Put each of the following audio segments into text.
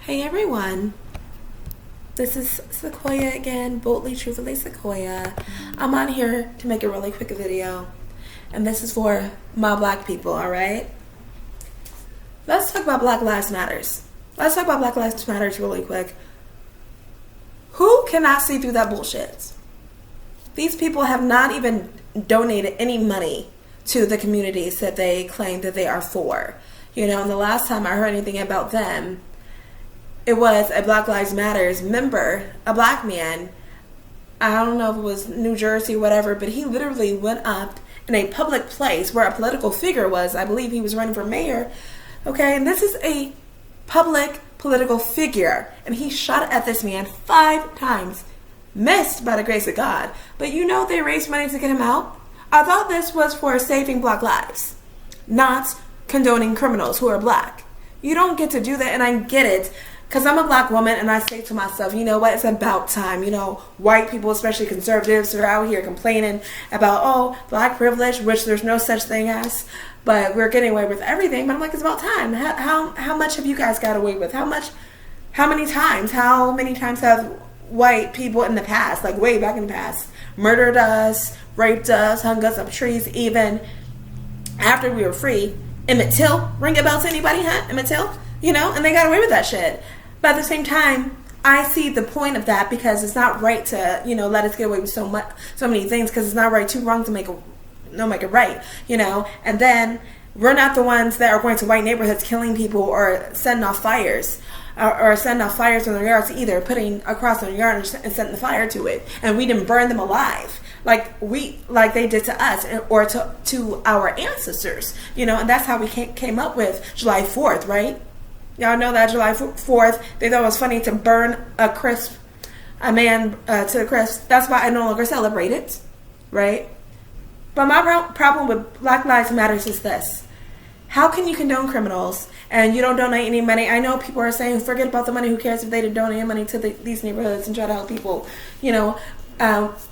Hey everyone, this is Sequoia again, boldly, truthfully Sequoia. I'm on here to make a really quick video, and this is for my black people, alright? Let's talk about Black Lives Matters. Let's talk about Black Lives Matters really quick. Who cannot see through that bullshit? These people have not even donated any money to the communities that they claim that they are for. You know, and the last time I heard anything about them, it was a Black Lives Matters member, a black man. I don't know if it was New Jersey or whatever, but he literally went up in a public place where a political figure was. I believe he was running for mayor. Okay, and this is a public political figure, and he shot at this man 5 times. Missed by the grace of God. But you know they raised money to get him out? I thought this was for saving black lives, not condoning criminals who are black. You don't get to do that, and I get it. Because I'm a black woman, and I say to myself, you know what, it's about time. You know, white people, especially conservatives, are out here complaining about, oh, black privilege, which there's no such thing as, but we're getting away with everything. But I'm like, it's about time. How much have you guys got away with? How many times have white people in the past, like way back in the past, murdered us, raped us, hung us up trees, even after we were free? Emmett Till, ring a bell to anybody, huh? Emmett Till? You know, and they got away with that shit. But at the same time, I see the point of that, because it's not right to, you know, let us get away with so many things, because it's not right. Too wrong to make it right, you know. And then we're not the ones that are going to white neighborhoods killing people or sending off fires, or sending off fires in their yards either, putting a cross on their yard and setting the fire to it, and we didn't burn them alive like they did to us or to our ancestors, you know. And that's how we came up with July 4th, right? Y'all know that July 4th, they thought it was funny to burn a man to the crisp. That's why I no longer celebrate it, right? But my problem with Black Lives Matters is this. How can you condone criminals and you don't donate any money? I know people are saying, forget about the money, who cares if they didn't donate money to these neighborhoods and try to help people. You know,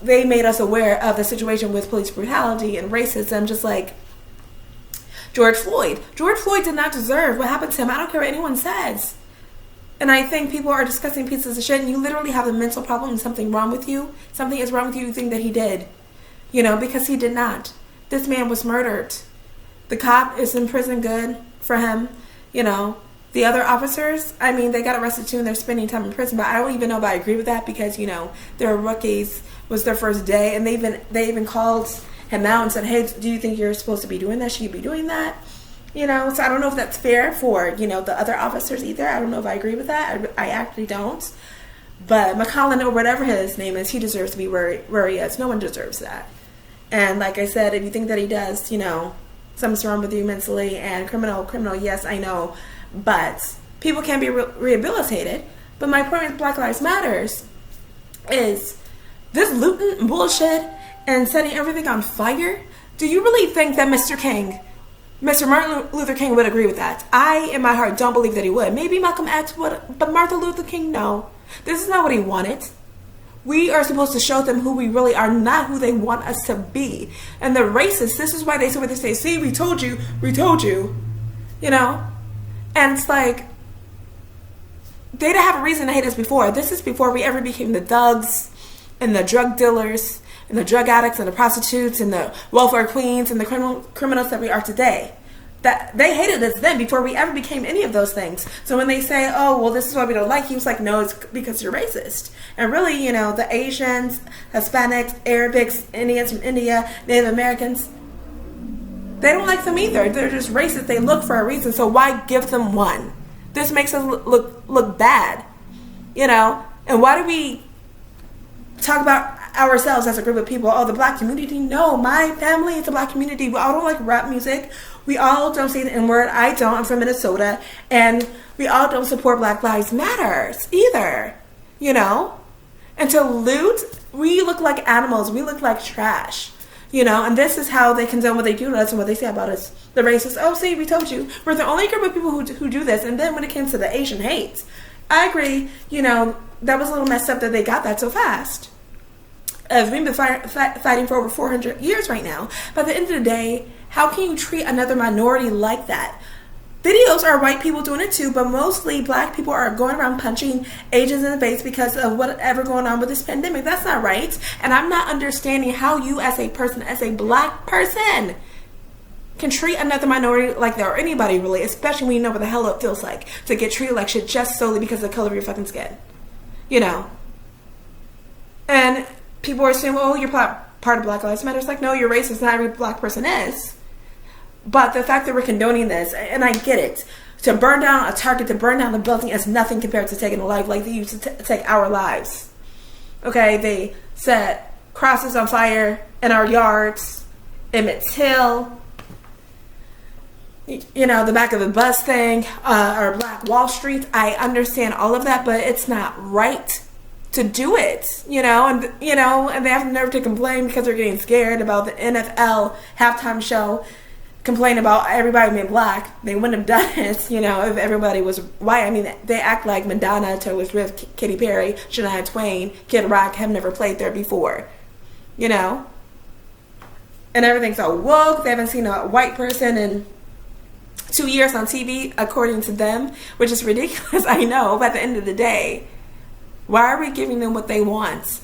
they made us aware of the situation with police brutality and racism, just like George Floyd. George Floyd did not deserve what happened to him. I don't care what anyone says. And I think people are discussing pieces of shit, and you literally have a mental problem and something wrong with you. Something is wrong with you think that he did. You know, because he did not. This man was murdered. The cop is in prison, good for him. You know, the other officers, I mean, they got arrested too and they're spending time in prison, but I don't even know if I agree with that, because, you know, they're rookies, was their first day, and they even called him out and said, hey, do you think you're supposed to be doing that? Should you be doing that? You know, so I don't know if that's fair for, you know, the other officers either. I don't know if I agree with that. I actually don't. But McCollin, or whatever his name is, he deserves to be where he is. No one deserves that. And like I said, if you think that he does, you know, something's wrong with you mentally, and criminal, yes, I know. But people can be rehabilitated. But my point with Black Lives Matters is this looting bullshit and setting everything on fire. Do you really think that Mr. Martin Luther King would agree with that? I, in my heart, don't believe that he would. Maybe Malcolm X would, but Martin Luther King, no. This is not what he wanted. We are supposed to show them who we really are, not who they want us to be. And the racists, this is why they say what they say. See, we told you, you know? And it's like, they didn't have a reason to hate us before. This is before we ever became the thugs and the drug dealers and the drug addicts and the prostitutes and the welfare queens and the criminals that we are today. That they hated us then before we ever became any of those things. So when they say, oh, well, this is why we don't like you, it's like, no, it's because you're racist. And really, you know, the Asians, Hispanics, Arabics, Indians from India, Native Americans, they don't like them either. They're just racist. They look for a reason. So why give them one? This makes us look bad, you know? And why do we talk about ourselves as a group of people? Oh, the black community? No, my family is a black community. We all don't like rap music. We all don't say the N-word. I don't. I'm from Minnesota. And we all don't support Black Lives Matters either, you know? And to loot, we look like animals. We look like trash, you know? And this is how they condone what they do to us and what they say about us. The racists, oh, see, we told you. We're the only group of people who do this. And then when it came to the Asian hate, I agree, you know, that was a little messed up that they got that so fast. We've been fighting for over 400 years right now. But at the end of the day, how can you treat another minority like that? Video those are white people doing it too, but mostly black people are going around punching Asians in the face because of whatever going on with this pandemic. That's not right. And I'm not understanding how you as a person, as a black person, can treat another minority like that, or anybody really, especially when you know what the hell it feels like to get treated like shit just solely because of the color of your fucking skin. You know? And people are saying, well, you're part of Black Lives Matter. It's like, no, you're racist. Not every black person is. But the fact that we're condoning this, and I get it, to burn down a Target, to burn down the building is nothing compared to taking a life like they used to take our lives. Okay, they set crosses on fire in our yards, Emmett's Hill, you know, the back of the bus thing, or Black Wall Street. I understand all of that, but it's not right to do it, you know, and they have the nerve to complain because they're getting scared about the NFL halftime show, complain about everybody being black. They wouldn't have done it, you know, if everybody was white. I mean, they act like Madonna, Taylor Swift, Katy Perry, Shania Twain, Kid Rock have never played there before, you know, and everything's so woke. They haven't seen a white person in 2 years on TV, according to them, which is ridiculous, I know, but at the end of the day, why are we giving them what they want?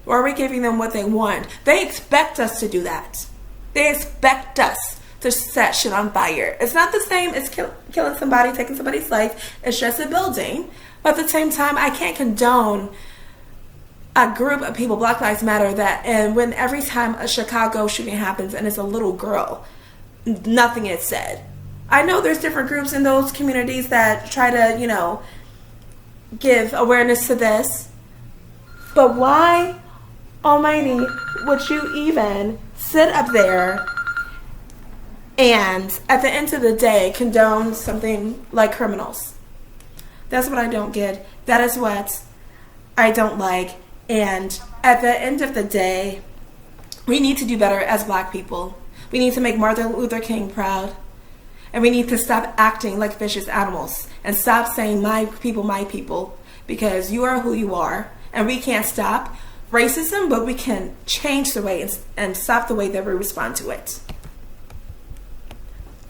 Why are we giving them what they want? They expect us to do that. They expect us to set shit on fire. It's not the same as killing somebody, taking somebody's life. It's just a building. But at the same time, I can't condone a group of people, Black Lives Matter, and when every time a Chicago shooting happens and it's a little girl, nothing is said. I know there's different groups in those communities that try to, you know, give awareness to this. But why, almighty, would you even sit up there and at the end of the day condone something like criminals? That's what I don't get. That is what I don't like. And at the end of the day, we need to do better as black people. We need to make Martin Luther King proud. And we need to stop acting like vicious animals and stop saying my people, because you are who you are. And we can't stop racism, but we can change the way and stop the way that we respond to it.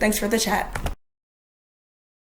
Thanks for the chat.